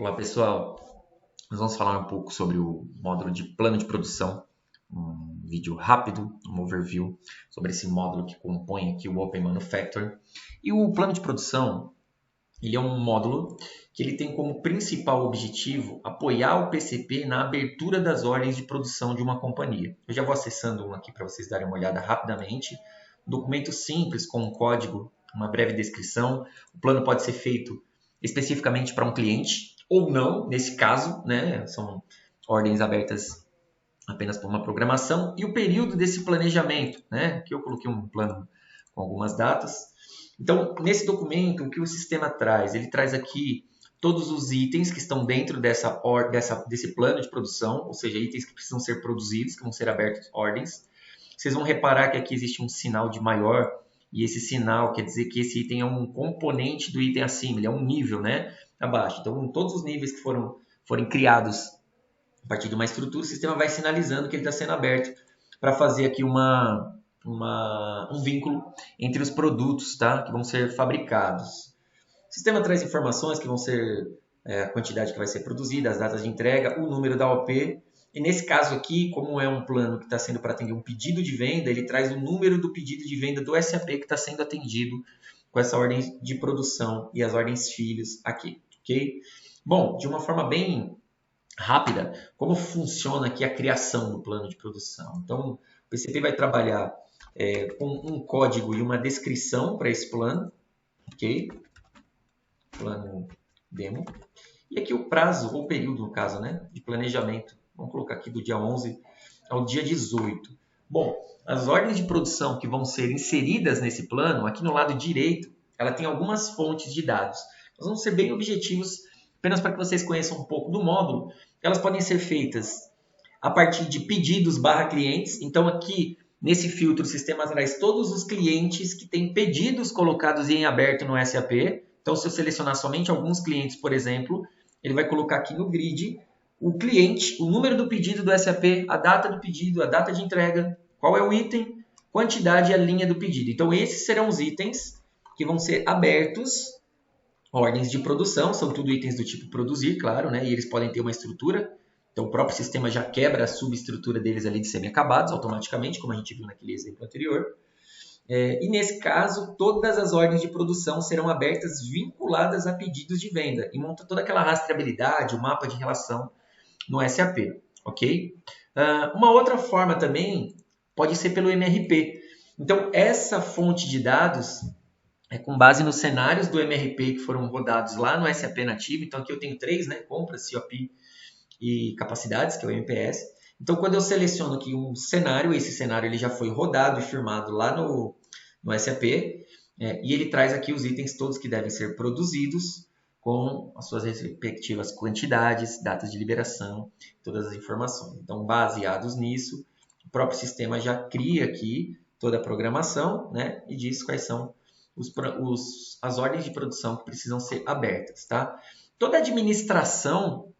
Olá pessoal, nós vamos falar um pouco sobre o módulo de plano de produção, um vídeo rápido, um overview sobre esse módulo que compõe aqui o Open Manufacturing. E o plano de produção, ele é um módulo que ele tem como principal objetivo apoiar o PCP na abertura das ordens de produção de uma companhia. Eu já vou acessando um aqui para vocês darem uma olhada rapidamente. Um documento simples com um código, uma breve descrição. O plano pode ser feito especificamente para um cliente ou não, nesse caso, né? São ordens abertas apenas para uma programação. E o período desse planejamento, né? Aqui eu coloquei um plano com algumas datas. Então, nesse documento, o que o sistema traz? Ele traz aqui todos os itens que estão dentro desse plano de produção, ou seja, itens que precisam ser produzidos, que vão ser abertos ordens. Vocês vão reparar que aqui existe um sinal de maior, e esse sinal quer dizer que esse item é um componente do item acima, ele é um nível, né, abaixo. Então, todos os níveis que forem criados a partir de uma estrutura, o sistema vai sinalizando que ele está sendo aberto para fazer aqui um vínculo entre os produtos, tá, que vão ser fabricados. O sistema traz informações que vão ser a quantidade que vai ser produzida, as datas de entrega, o número da OP. E nesse caso aqui, como é um plano que está sendo para atender um pedido de venda, ele traz o número do pedido de venda do SAP que está sendo atendido com essa ordem de produção e as ordens filhos aqui, ok? Bom, de uma forma bem rápida, como funciona aqui a criação do plano de produção? Então, o PCP vai trabalhar com um código e uma descrição para esse plano, ok? Plano demo. E aqui o prazo, ou período, no caso, né, de planejamento. Vamos colocar aqui do dia 11 ao dia 18. Bom, as ordens de produção que vão ser inseridas nesse plano, aqui no lado direito, ela tem algumas fontes de dados. Nós vamos ser bem objetivos, apenas para que vocês conheçam um pouco do módulo. Elas podem ser feitas a partir de pedidos / clientes. Então, aqui, nesse filtro, o sistema traz todos os clientes que têm pedidos colocados em aberto no SAP. Então, se eu selecionar somente alguns clientes, por exemplo, ele vai colocar aqui no grid o cliente, o número do pedido do SAP, a data do pedido, a data de entrega, qual é o item, quantidade e a linha do pedido. Então, esses serão os itens que vão ser abertos, ordens de produção, são tudo itens do tipo produzir, claro, né? E eles podem ter uma estrutura. Então, o próprio sistema já quebra a subestrutura deles ali de semi-acabados automaticamente, como a gente viu naquele exemplo anterior. E nesse caso, todas as ordens de produção serão abertas vinculadas a pedidos de venda e monta toda aquela rastreabilidade, o mapa de relação no SAP, ok? Uma outra forma também pode ser pelo MRP. Então, essa fonte de dados é com base nos cenários do MRP que foram rodados lá no SAP nativo. Então, aqui eu tenho 3, né? Compras, COP e capacidades, que é o MPS. Então, quando eu seleciono aqui um cenário, esse cenário ele já foi rodado e firmado lá no SAP, e ele traz aqui os itens todos que devem ser produzidos com as suas respectivas quantidades, datas de liberação, todas as informações. Então, baseados nisso, o próprio sistema já cria aqui toda a programação, né, e diz quais são as ordens de produção que precisam ser abertas. Tá? Toda a administração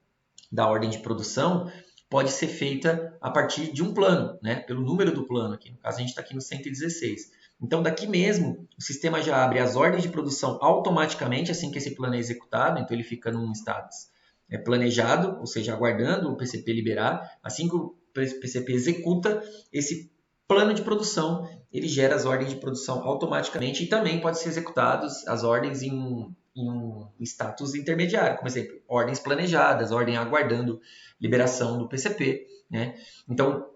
da ordem de produção pode ser feita a partir de um plano, né? Pelo número do plano aqui. No caso, a gente está aqui no 116. Então, daqui mesmo, o sistema já abre as ordens de produção automaticamente assim que esse plano é executado. Então, ele fica num status planejado, ou seja, aguardando o PCP liberar. Assim que o PCP executa esse plano de produção, ele gera as ordens de produção automaticamente e também pode ser executadas as ordens em um status intermediário, como exemplo, ordens planejadas, ordem aguardando liberação do PCP, né? Então,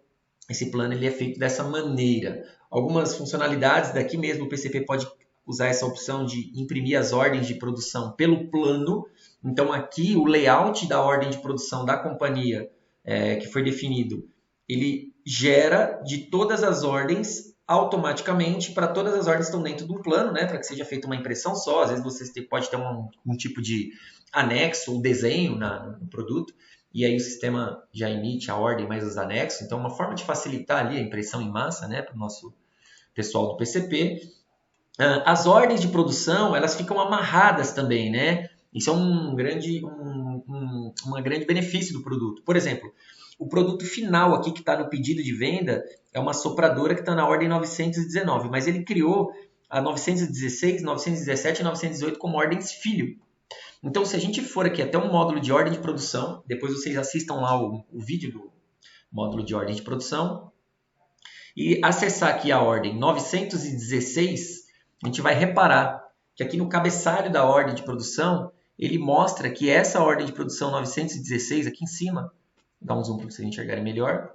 esse plano ele é feito dessa maneira. Algumas funcionalidades daqui mesmo, o PCP pode usar essa opção de imprimir as ordens de produção pelo plano. Então, aqui o layout da ordem de produção da companhia que foi definido, ele gera de todas as ordens automaticamente para todas as ordens que estão dentro do plano, né, para que seja feita uma impressão só. Às vezes você pode ter um tipo de anexo ou desenho no produto, e aí o sistema já emite a ordem mais os anexos. Então, uma forma de facilitar ali a impressão em massa, né, para o nosso pessoal do PCP. As ordens de produção, elas ficam amarradas também, né? Isso é um grande benefício do produto. Por exemplo, o produto final aqui que está no pedido de venda é uma sopradora que está na ordem 919, mas ele criou a 916, 917 e 918 como ordens filho. Então, se a gente for aqui até um módulo de ordem de produção, depois vocês assistam lá o vídeo do módulo de ordem de produção, e acessar aqui a ordem 916, a gente vai reparar que aqui no cabeçalho da ordem de produção, ele mostra que essa ordem de produção 916, aqui em cima, vou dar um zoom para vocês enxergarem melhor,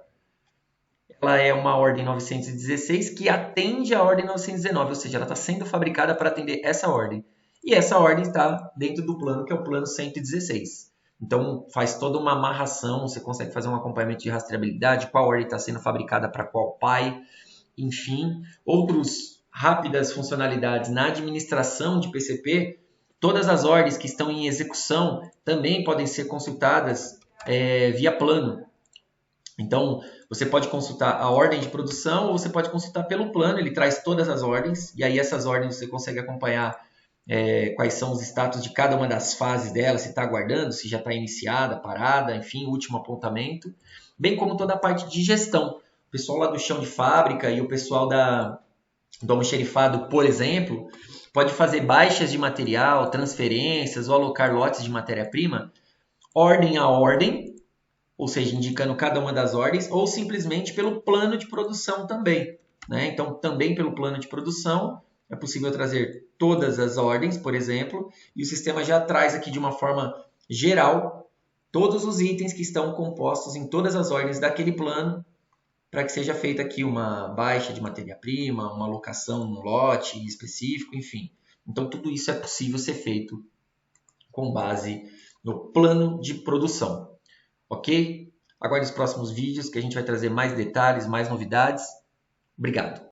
ela é uma ordem 916 que atende a ordem 919, ou seja, ela está sendo fabricada para atender essa ordem. E essa ordem está dentro do plano, que é o plano 116. Então, faz toda uma amarração, você consegue fazer um acompanhamento de rastreabilidade, qual ordem está sendo fabricada para qual PAI, enfim. Outras rápidas funcionalidades na administração de PCP, todas as ordens que estão em execução também podem ser consultadas via plano. Então, você pode consultar a ordem de produção ou você pode consultar pelo plano, ele traz todas as ordens, e aí essas ordens você consegue acompanhar quais são os status de cada uma das fases dela, se está aguardando, se já está iniciada, parada, enfim, último apontamento, bem como toda a parte de gestão. O pessoal lá do chão de fábrica e o pessoal do almoxerifado, por exemplo, pode fazer baixas de material, transferências ou alocar lotes de matéria-prima, ordem a ordem, ou seja, indicando cada uma das ordens, ou simplesmente pelo plano de produção também, né? Então, também pelo plano de produção, é possível trazer todas as ordens, por exemplo, e o sistema já traz aqui de uma forma geral todos os itens que estão compostos em todas as ordens daquele plano, para que seja feita aqui uma baixa de matéria-prima, uma alocação num lote específico, enfim. Então, tudo isso é possível ser feito com base no plano de produção. Ok? Aguarde os próximos vídeos que a gente vai trazer mais detalhes, mais novidades. Obrigado!